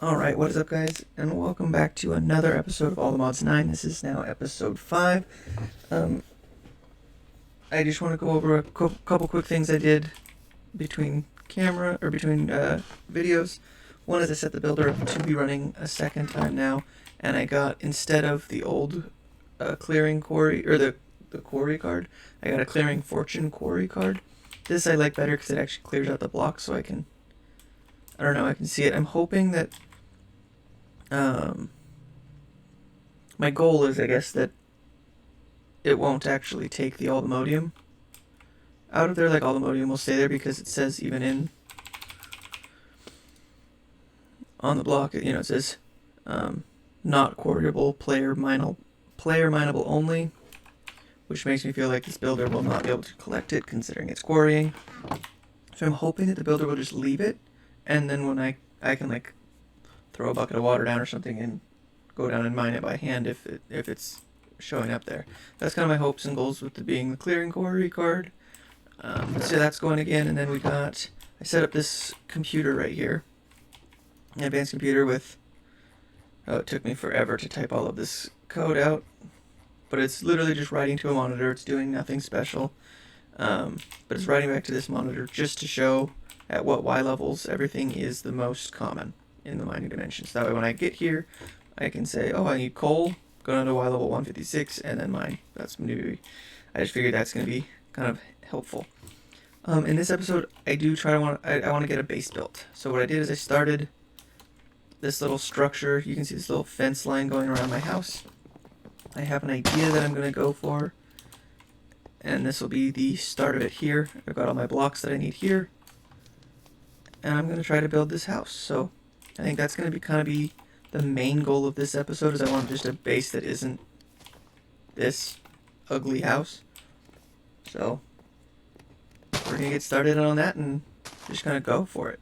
Alright, what is up, guys? And welcome back to another episode of All the Mods 9. This is now episode 5. I just want to go over a couple quick things I did between videos. One is I set the builder up to be running a second time now, and I got, instead of the old clearing quarry, or the quarry card, I got a clearing fortune quarry card. This I like better because it actually clears out the block, so I can see it. I'm hoping that my goal is, I guess, that it won't actually take the Aldemodium out of there. Like, Aldemodium will stay there because it says, even on the block, it says not quarryable, player mineable only, which makes me feel like this builder will not be able to collect it considering it's quarrying. So I'm hoping that the builder will just leave it, and then when I can like throw a bucket of water down or something and go down and mine it by hand if it's showing up there. That's kind of my hopes and goals with being the clearing quarry card. So that's going again, and then I set up this computer right here, an advanced computer with, it took me forever to type all of this code out, but it's literally just writing to a monitor. It's doing nothing special, but it's writing back to this monitor just to show at what Y levels everything is the most common in the mining dimensions. That way when I get here, I can say, oh, I need coal, go down to Y level 156, and then mine. That's maybe, I just figured that's going to be kind of helpful. In this episode, I want to get a base built. So what I did is I started this little structure. You can see this little fence line going around my house. I have an idea that I'm going to go for, and this will be the start of it here. I've got all my blocks that I need here, and I'm going to try to build this house. So I think that's going to be the main goal of this episode, is I want just a base that isn't this ugly house. So we're going to get started on that and just kind of go for it.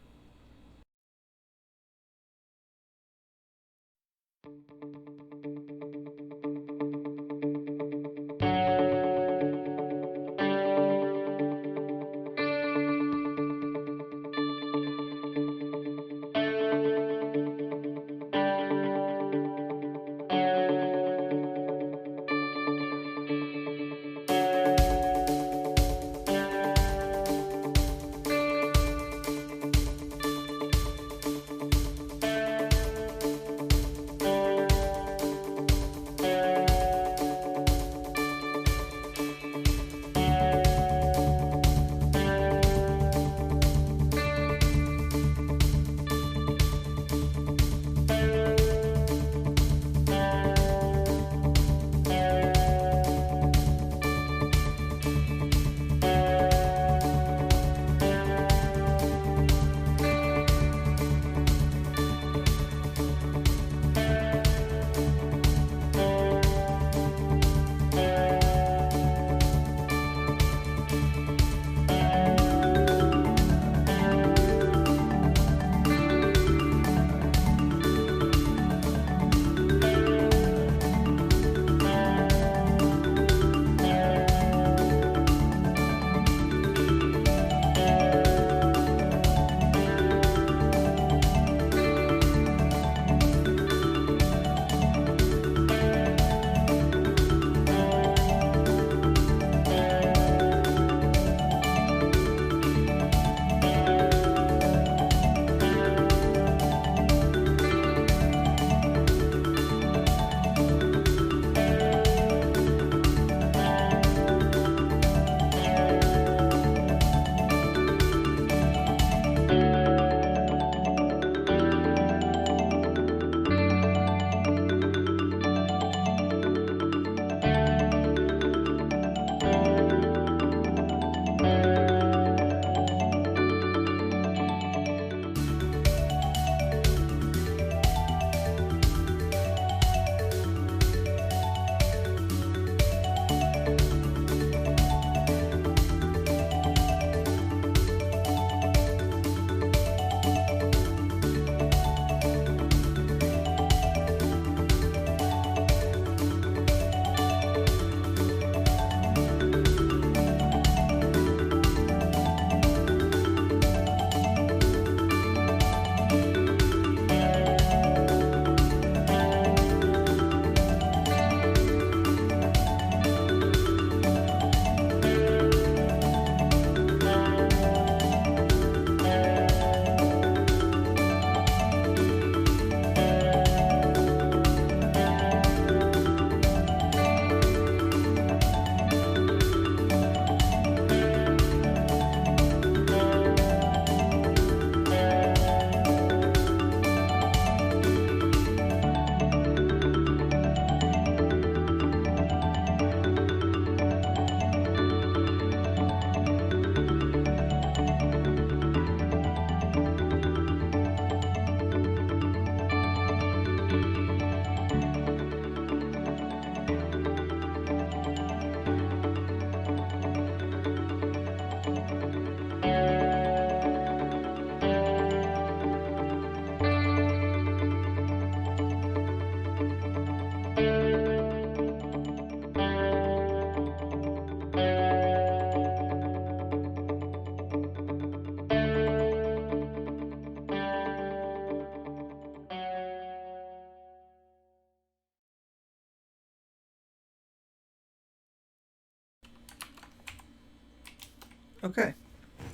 Okay,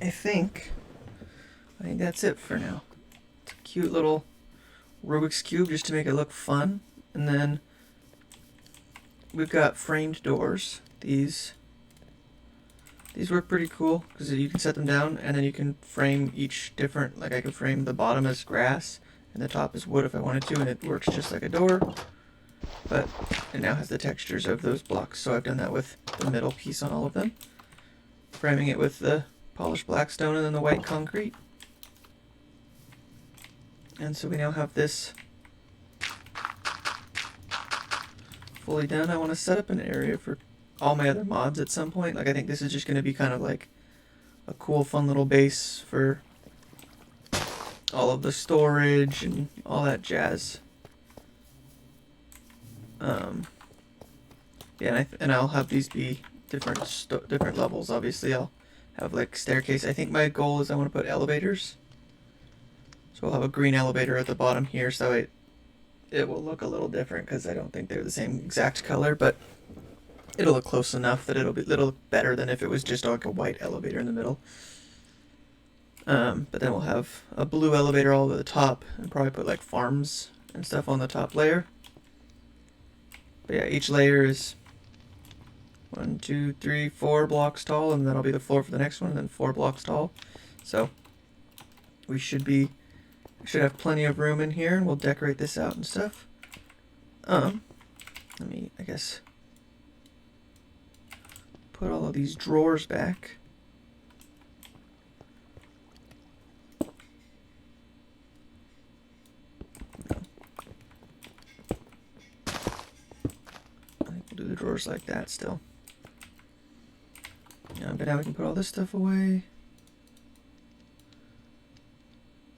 I think that's it for now. It's a cute little Rubik's Cube just to make it look fun. And then we've got framed doors. These work pretty cool because you can set them down and then you can frame each different, like I could frame the bottom as grass and the top is wood if I wanted to, and it works just like a door, but it now has the textures of those blocks. So I've done that with the middle piece on all of them, framing it with the polished black stone and then the white concrete. And so we now have this fully done. I want to set up an area for all my other mods at some point. Like I think this is just going to be kind of like a cool fun little base for all of the storage and all that jazz. Yeah, and I'll have these be different levels. Obviously, I'll have like staircase. I think my goal is I want to put elevators. So I'll have a green elevator at the bottom here, so it will look a little different because I don't think they're the same exact color, but it'll look close enough that it'll look better than if it was just like a white elevator in the middle. But then we'll have a blue elevator all over the top and probably put like farms and stuff on the top layer. But yeah, each layer is 1, 2, 3, 4 blocks tall, and that'll be the floor for the next one, and then 4 blocks tall. So we should have plenty of room in here, and we'll decorate this out and stuff. Let me, I guess, put all of these drawers back. I think we'll do the drawers like that still. But now we can put all this stuff away.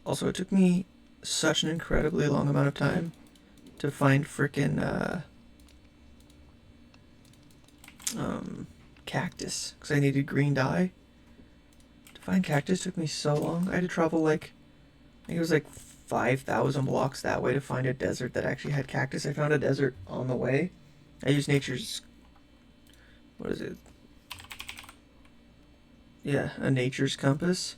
Also, it took me such an incredibly long amount of time to find frickin' cactus, because I needed green dye. To find cactus took me so long. I had to travel like, I think it was like 5,000 blocks that way to find a desert that actually had cactus. I found a desert on the way. I used nature's, what is it? Yeah, a nature's compass,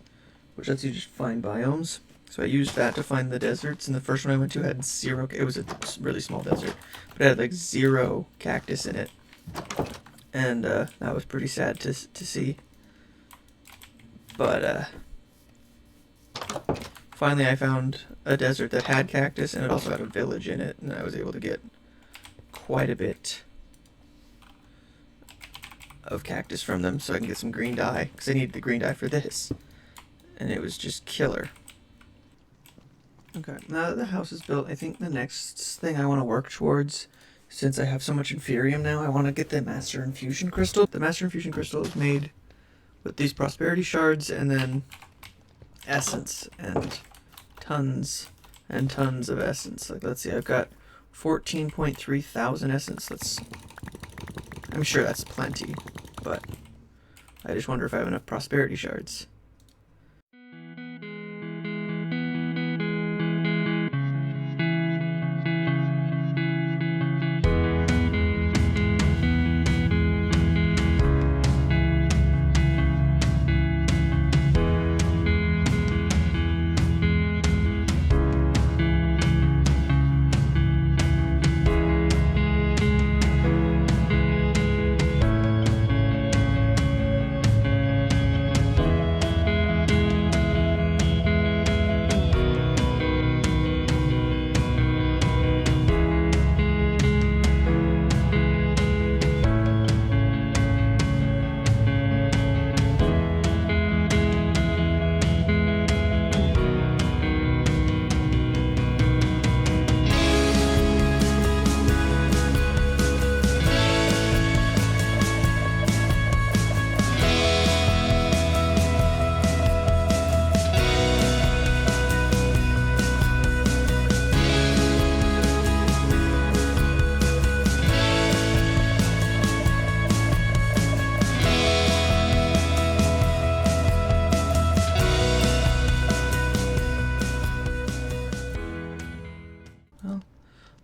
which lets you just find biomes. So I used that to find the deserts, and the first one I went to had 0, it was a really small desert, but it had like 0 cactus in it. And that was pretty sad to see. But finally I found a desert that had cactus, and it also had a village in it, and I was able to get quite a bit of cactus from them so I can get some green dye, because I needed the green dye for this. And it was just killer. Okay, now that the house is built, I think the next thing I want to work towards, since I have so much Inferium now, I want to get the Master Infusion Crystal. The Master Infusion Crystal is made with these Prosperity Shards and then Essence, and tons and tons of Essence. Like, let's see, I've got 14.3 thousand Essence. I'm sure that's plenty, but I just wonder if I have enough Prosperity Shards.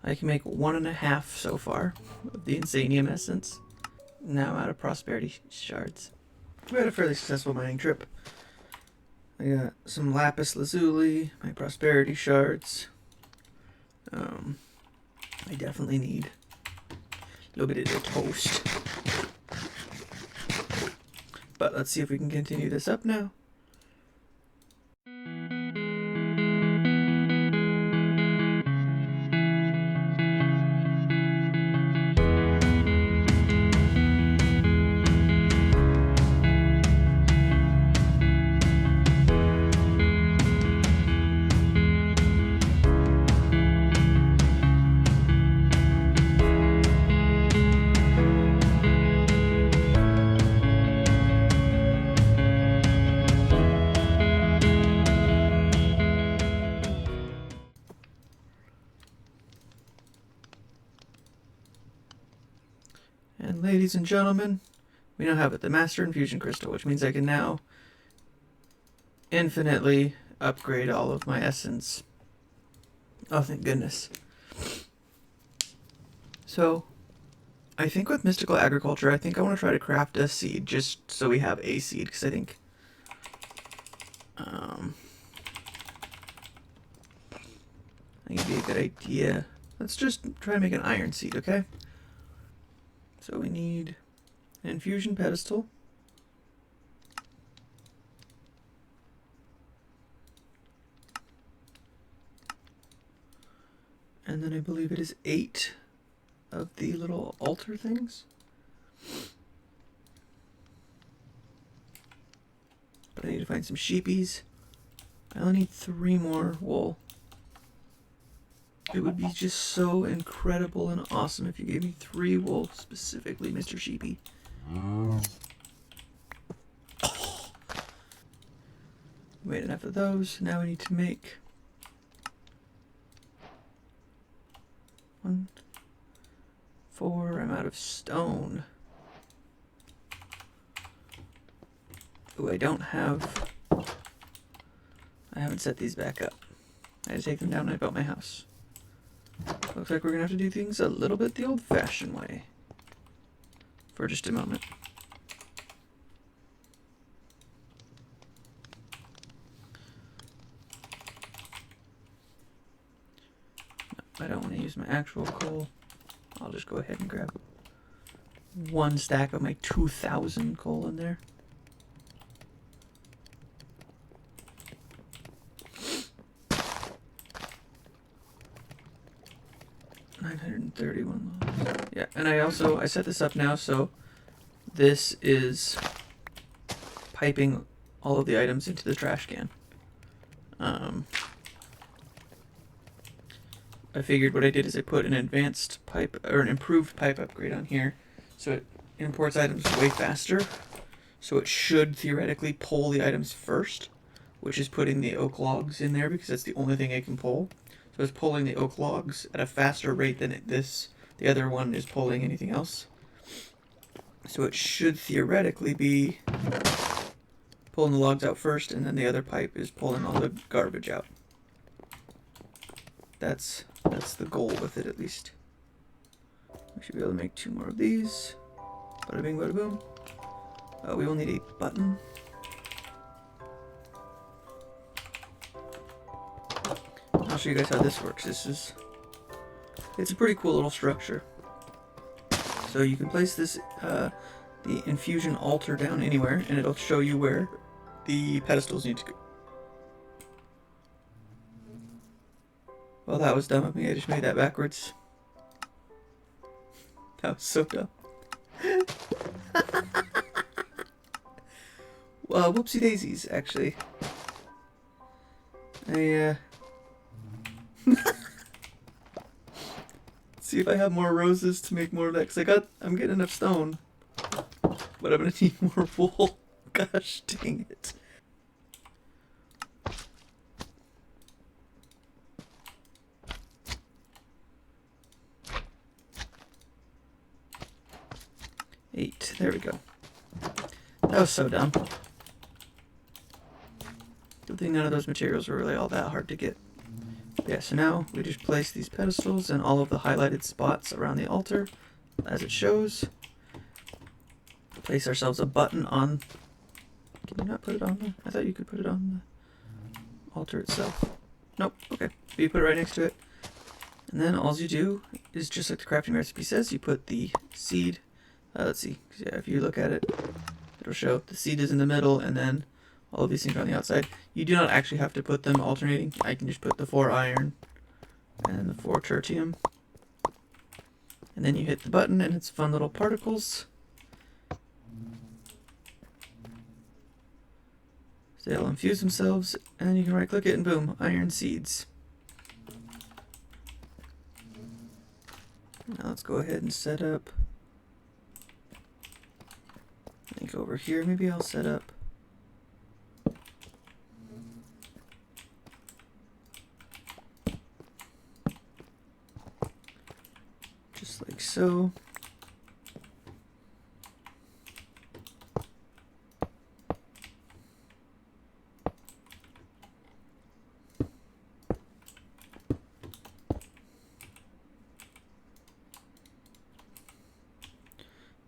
I can make 1.5 so far of the Insanium Essence. Now I'm out of Prosperity Shards. we had a fairly successful mining trip. I got some lapis lazuli, my prosperity shards. I definitely need a little bit of toast. But let's see if we can continue this up now. And ladies and gentlemen, we now have it, the Master Infusion Crystal, which means I can now infinitely upgrade all of my essence. Oh, thank goodness. So, I think with Mystical Agriculture, I think I want to try to craft a seed, just so we have a seed, because I think it'd be a good idea. Let's just try to make an iron seed, okay? So we need an infusion pedestal. And then I believe it is 8 of the little altar things. But I need to find some sheepies. I only need 3 more wool. It would be just so incredible and awesome if you gave me 3 wool, specifically, Mr. Sheepy. Made enough of those. Now we need to make 1, 4. I'm out of stone. Ooh, I haven't set these back up. I had to take them down when I built my house. Looks like we're gonna have to do things a little bit the old-fashioned way. For just a moment. No, I don't want to use my actual coal. I'll just go ahead and grab 1 stack of my 2,000 coal in there. Yeah, and I set this up now, so this is piping all of the items into the trash can. I figured what I did is I put an advanced pipe, or an improved pipe upgrade on here, so it imports items way faster, so it should theoretically pull the items first, which is putting the oak logs in there because that's the only thing it can pull. So it's pulling the oak logs at a faster rate than the other one is pulling anything else. So it should theoretically be pulling the logs out first, and then the other pipe is pulling all the garbage out. That's the goal with it, at least. We should be able to make 2 more of these. Bada bing, bada boom. We will need a button. I'll show you guys how this works. It's a pretty cool little structure. So you can place this, the infusion altar down anywhere, and it'll show you where the pedestals need to go. Well, that was dumb of me. I just made that backwards. That was so dumb. Well, whoopsie daisies, actually. See if I have more roses to make more of that, because I'm getting enough stone, but I'm gonna need more wool. Gosh dang it. Eight. There we go. That was so dumb. Good thing none of those materials were really all that hard to get. Yeah, so now we just place these pedestals in all of the highlighted spots around the altar, as it shows. Place ourselves a button on Can you not put it on the... I thought you could put it on the altar itself. Nope, okay. But you put it right next to it. And then all you do is, just like the crafting recipe says, you put the seed... let's see. Yeah, if you look at it, it'll show the seed is in the middle, and then all of these things are on the outside. You do not actually have to put them alternating. I can just put the 4 iron and the 4 tertium. And then you hit the button, and it's fun little particles. So they'll infuse themselves, and then you can right click it, and boom, iron seeds. Now let's go ahead and set up... I think over here, maybe I'll set up... just like so.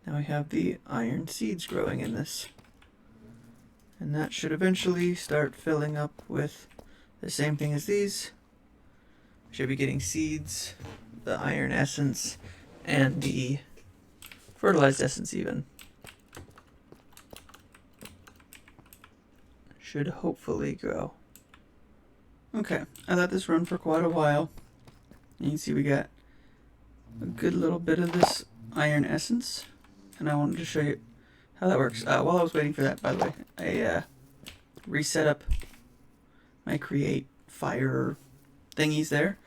Now we have the iron seeds growing in this. And that should eventually start filling up with the same thing as these. Should be getting seeds, the iron essence, and the fertilized essence even. Should hopefully grow. Okay, I let this run for quite a while. And you can see we got a good little bit of this iron essence. And I wanted to show you how that works. While I was waiting for that, by the way, I reset up my create fire thingies there.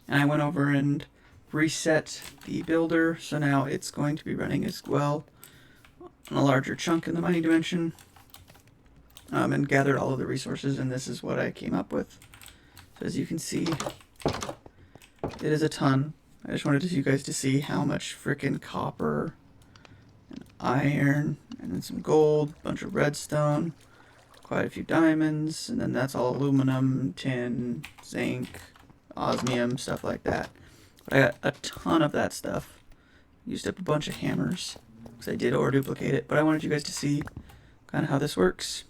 And I went over and reset the builder, so now it's going to be running as well on a larger chunk in the mining dimension. And gathered all of the resources, and this is what I came up with. So as you can see, it is a ton. I just wanted you guys to see how much freaking copper and iron, and then some gold, a bunch of redstone, quite a few diamonds, and then that's all aluminum, tin, zinc, osmium, stuff like that. But I got a ton of that stuff. Used up a bunch of hammers, because I did ore duplicate it, but I wanted you guys to see kind of how this works.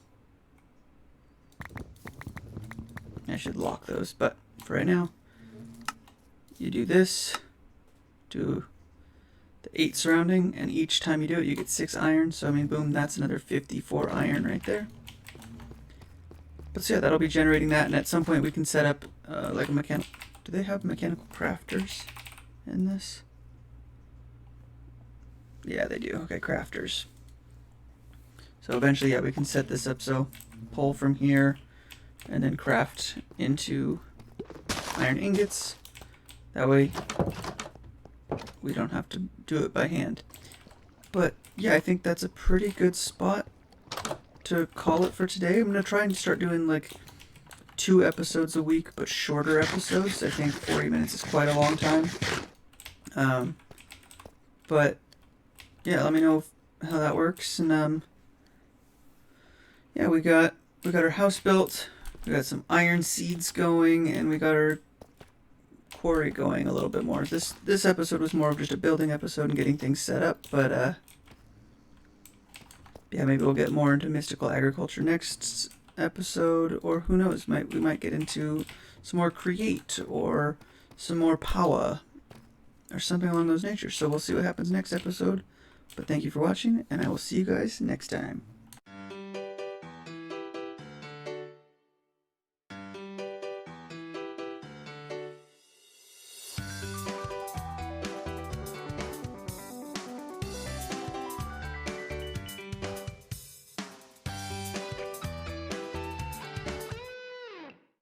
I should lock those, but for right now, you do this, do the 8 surrounding, and each time you do it, you get 6 iron. So I mean, boom, that's another 54 iron right there. But so yeah, that'll be generating that, and at some point we can set up like a mechanical... Do they have mechanical crafters in this? Yeah, they do. Okay, crafters. So eventually, yeah, we can set this up so pull from here and then craft into iron ingots. That way we don't have to do it by hand. But yeah, I think that's a pretty good spot to call it for today. I'm going to try and start doing like 2 episodes a week, but shorter episodes. I think 40 minutes is quite a long time. But yeah, let me know how that works. And yeah, we got our house built. We got some iron seeds going, and we got our quarry going a little bit more. This episode was more of just a building episode and getting things set up, but yeah, maybe we'll get more into mystical agriculture next episode, or who knows, we might get into some more create or some more power or something along those natures. So we'll see what happens next episode. But thank you for watching, and I will see you guys next time.